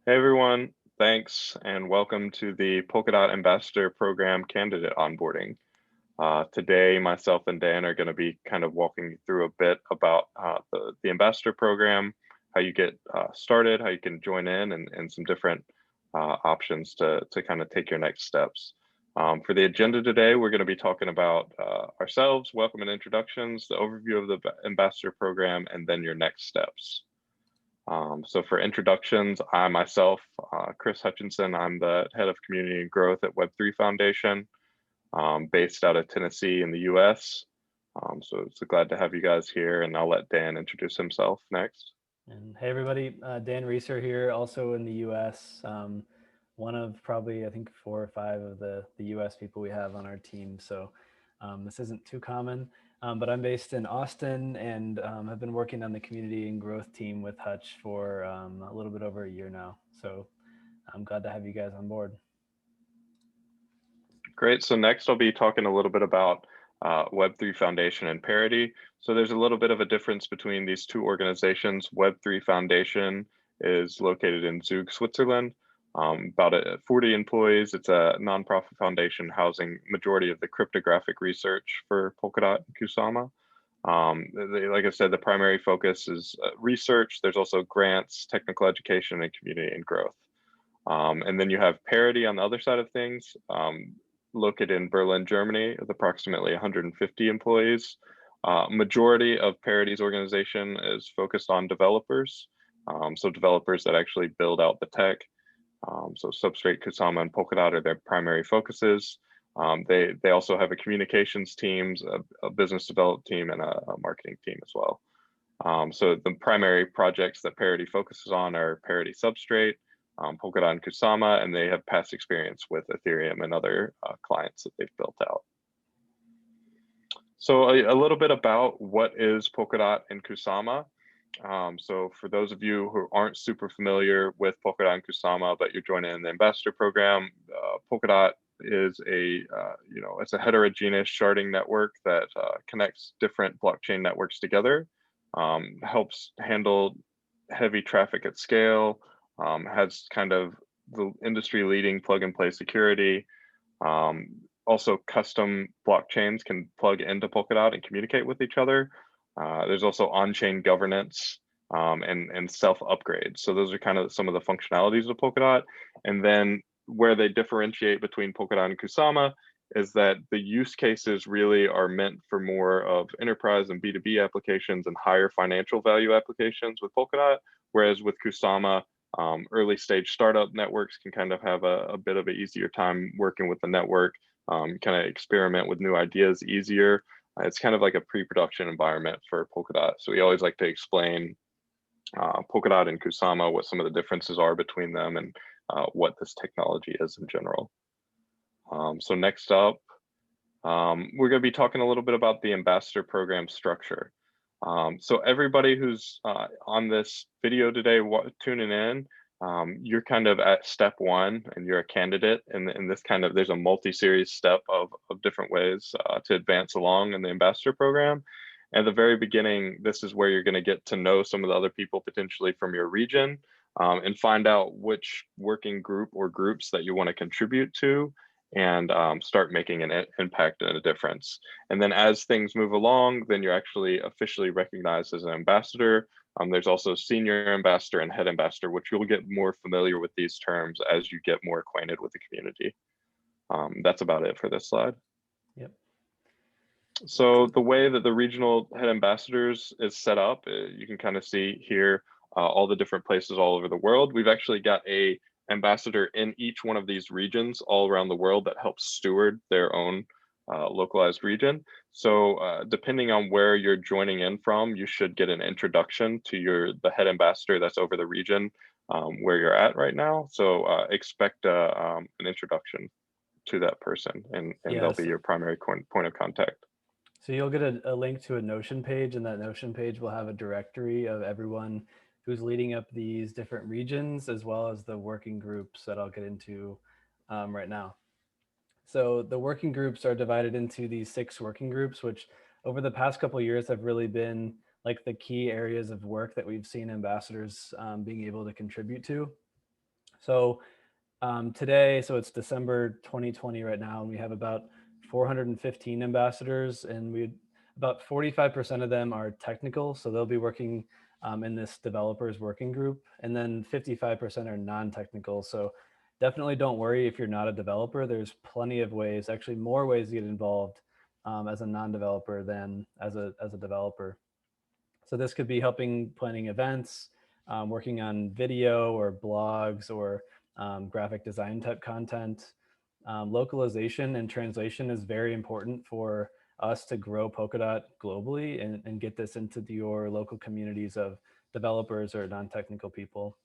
Hey everyone, thanks and welcome to the Polkadot Ambassador Program Candidate Onboarding. Today, myself and Dan are going to be kind of walking you through a bit about the Ambassador Program, how you get started, how you can join in, and some different options to kind of take your next steps. For the agenda today, we're going to be talking about ourselves, welcome and introductions, the overview of the Ambassador Program, and then your next steps. So for introductions, I myself, Chris Hutchinson, I'm the head of community and growth at Web3 Foundation, based out of Tennessee in the US. So glad to have you guys here, and I'll let Dan introduce himself next. And hey everybody, Dan Reeser here, also in the US. One of probably, I think, 4 or 5 of the US people we have on our team. So this isn't too common, but I'm based in Austin and have been working on the community and growth team with Hutch for a little bit over a year now. So I'm glad to have you guys on board. Great. So next I'll be talking a little bit about Web3 Foundation and Parity. So there's a little bit of a difference between these two organizations. Web3 Foundation is located in Zug, Switzerland. About 40 employees. It's a nonprofit foundation housing majority of the cryptographic research for Polkadot and Kusama. Like I said, the primary focus is research. There's also grants, technical education, and community and growth. And then you have Parity on the other side of things, located in Berlin, Germany, with approximately 150 employees. Majority of Parity's organization is focused on developers, so developers that actually build out the tech. So Substrate, Kusama, and Polkadot are their primary focuses. They also have a communications teams, a business development team, and a marketing team as well. So the primary projects that Parity focuses on are Parity Substrate, Polkadot and Kusama, and they have past experience with Ethereum and other clients that they've built out. So a little bit about what is Polkadot and Kusama. So for those of you who aren't super familiar with Polkadot and Kusama, but you're joining in the ambassador program, Polkadot is it's a heterogeneous sharding network that connects different blockchain networks together, helps handle heavy traffic at scale, has kind of the industry leading plug and play security. Also custom blockchains can plug into Polkadot and communicate with each other. There's also on-chain governance and self-upgrade. So those are kind of some of the functionalities of Polkadot. And then where they differentiate between Polkadot and Kusama is that the use cases really are meant for more of enterprise and B2B applications and higher financial value applications with Polkadot, whereas with Kusama, early stage startup networks can kind of have a bit of an easier time working with the network, kind of experiment with new ideas easier. It's kind of like a pre-production environment for Polkadot. So we always like to explain Polkadot and Kusama, what some of the differences are between them, and what this technology is in general. So next up, we're going to be talking a little bit about the ambassador program structure. So everybody who's on this video today tuning in, you're kind of at step 1 and you're a candidate in this kind of, there's a multi-series step of different ways to advance along in the ambassador program. At the very beginning, this is where you're going to get to know some of the other people potentially from your region, and find out which working group or groups that you want to contribute to, and start making an impact and a difference. And then as things move along, then you're actually officially recognized as an ambassador. There's also senior ambassador and head ambassador, which you'll get more familiar with these terms as you get more acquainted with the community. That's about it for this slide. Yep. So the way that the regional head ambassadors is set up, you can kind of see here all the different places all over the world. We've actually got a ambassador in each one of these regions all around the world that helps steward their own localized region. So depending on where you're joining in from, you should get an introduction to the head ambassador that's over the region where you're at right now. So expect an introduction to that person, and they'll be your primary point of contact. So you'll get a link to a Notion page, and that Notion page will have a directory of everyone who's leading up these different regions, as well as the working groups that I'll get into right now. So the working groups are divided into these 6 working groups, which over the past couple of years have really been like the key areas of work that we've seen ambassadors being able to contribute to. So today, so it's December 2020 right now, and we have about 415 ambassadors, and about 45% of them are technical, so they'll be working in this developers working group, and then 55% are non-technical. So definitely don't worry if you're not a developer. There's plenty of ways, actually more ways to get involved as a non-developer than as a developer. So this could be helping planning events, working on video or blogs or graphic design type content. Localization and translation is very important for us to grow Polkadot globally and get this into your local communities of developers or non-technical people.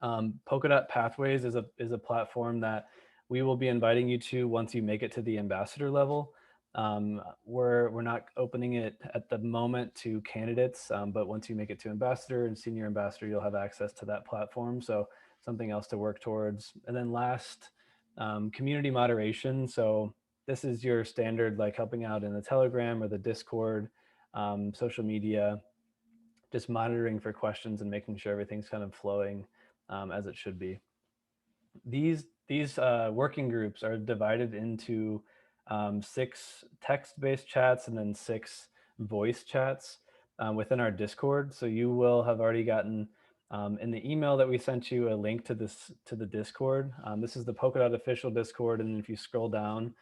Polkadot Pathways is a platform that we will be inviting you to once you make it to the ambassador level. We're not opening it at the moment to candidates, but once you make it to ambassador and senior ambassador, you'll have access to that platform. So something else to work towards. And then last, community moderation. So this is your standard, like helping out in the Telegram or the Discord, social media, just monitoring for questions and making sure everything's kind of flowing as it should be. These working groups are divided into 6 text-based chats and then 6 voice chats within our Discord. So you will have already gotten in the email that we sent you a link to the Discord. This is the Polkadot official Discord, and if you scroll down,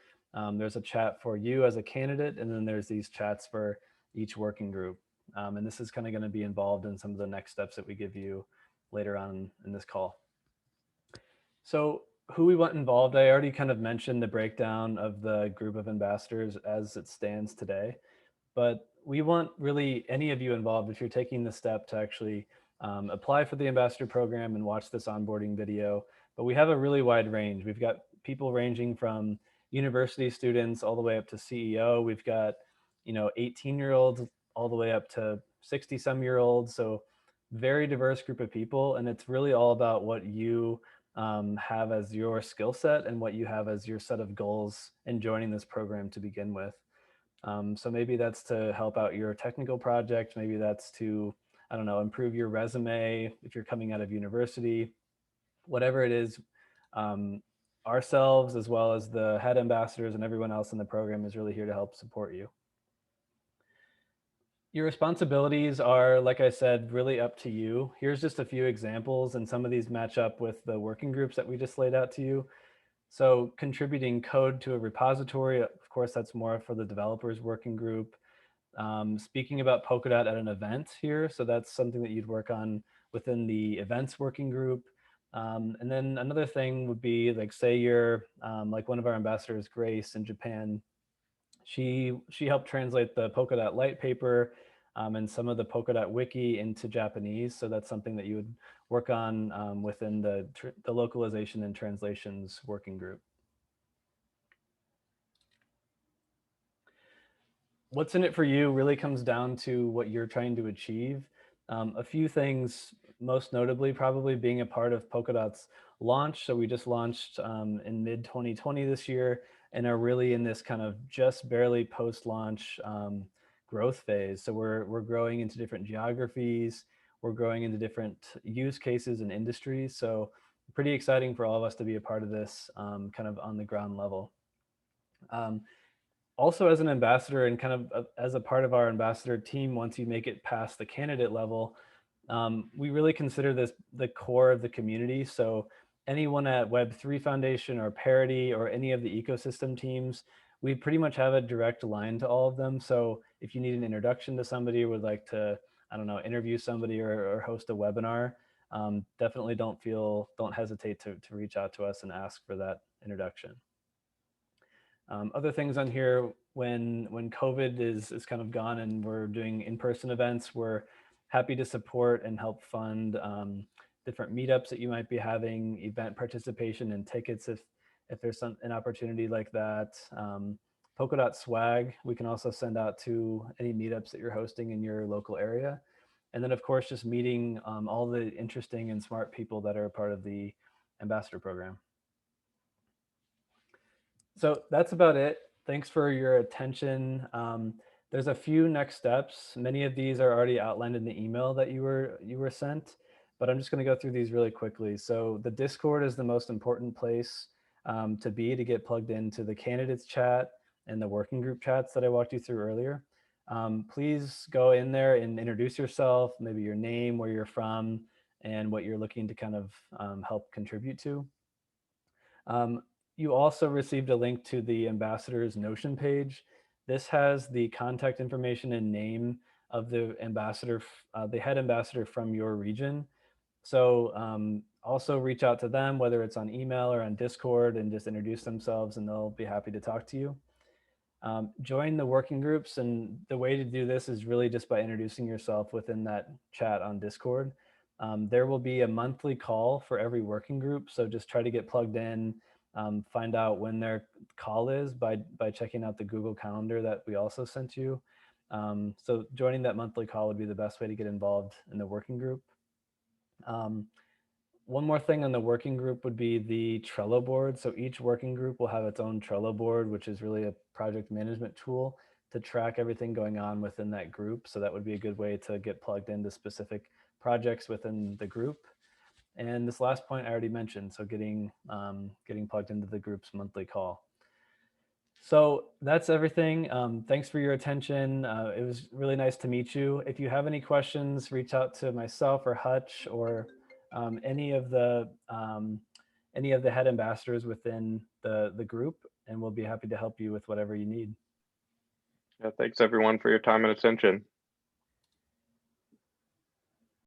there's a chat for you as a candidate, and then there's these chats for each working group. And this is kind of going to be involved in some of the next steps that we give you later on in this call. So who we want involved, I already kind of mentioned the breakdown of the group of ambassadors as it stands today, but we want really any of you involved if you're taking the step to actually apply for the ambassador program and watch this onboarding video. But we have a really wide range. We've got people ranging from university students all the way up to CEO. We've got 18-year-olds all the way up to 60-some-year-olds. So very diverse group of people, and it's really all about what you have as your skill set and what you have as your set of goals in joining this program to begin with. So maybe that's to help out your technical project. Maybe that's to, I don't know, improve your resume if you're coming out of university. Whatever it is, ourselves as well as the head ambassadors and everyone else in the program is really here to help support you. Your responsibilities are, like I said, really up to you. Here's just a few examples, and some of these match up with the working groups that we just laid out to you. So contributing code to a repository, of course, that's more for the developers working group. Speaking about Polkadot at an event here, so that's something that you'd work on within the events working group. And then another thing would be, like, say you're like one of our ambassadors, Grace in Japan. She helped translate the Polkadot light paper and some of the Polkadot wiki into Japanese. So that's something that you would work on within the localization and translations working group. What's in it for you really comes down to what you're trying to achieve. A few things, most notably probably being a part of Polkadot's launch. So we just launched in mid 2020 this year, and are really in this kind of just barely post-launch growth phase. So we're growing into different geographies, we're growing into different use cases and industries. So pretty exciting for all of us to be a part of this kind of on the ground level. Also, as an ambassador and kind of as a part of our ambassador team, once you make it past the candidate level, we really consider this the core of the community. So anyone at Web3 Foundation or Parity or any of the ecosystem teams, we pretty much have a direct line to all of them. So if you need an introduction to somebody or would like to, I don't know, interview somebody or host a webinar, definitely don't hesitate to reach out to us and ask for that introduction. Other things on here, when COVID is kind of gone and we're doing in-person events, we're happy to support and help fund different meetups that you might be having, event participation and tickets if there's an opportunity like that. Polkadot swag, we can also send out to any meetups that you're hosting in your local area. And then of course, just meeting all the interesting and smart people that are a part of the ambassador program. So that's about it. Thanks for your attention. There's a few next steps. Many of these are already outlined in the email that you were sent, but I'm just going to go through these really quickly. So the Discord is the most important place to get plugged into the candidates chat and the working group chats that I walked you through earlier. Please go in there and introduce yourself, maybe your name, where you're from, and what you're looking to kind of help contribute to. You also received a link to the ambassador's Notion page. This has the contact information and name of the ambassador, the head ambassador from your region. So also reach out to them, whether it's on email or on Discord, and just introduce themselves, and they'll be happy to talk to you. Join the working groups, and the way to do this is really just by introducing yourself within that chat on Discord. There will be a monthly call for every working group, so just try to get plugged in, find out when their call is by checking out the Google Calendar that we also sent you. So joining that monthly call would be the best way to get involved in the working group. One more thing on the working group would be the Trello board. So each working group will have its own Trello board, which is really a project management tool to track everything going on within that group. So that would be a good way to get plugged into specific projects within the group. And this last point I already mentioned, so getting plugged into the group's monthly call. So that's everything. Thanks for your attention. It was really nice to meet you. If you have any questions, reach out to myself or Hutch or any of the head ambassadors within the group, and we'll be happy to help you with whatever you need. Yeah, thanks everyone for your time and attention.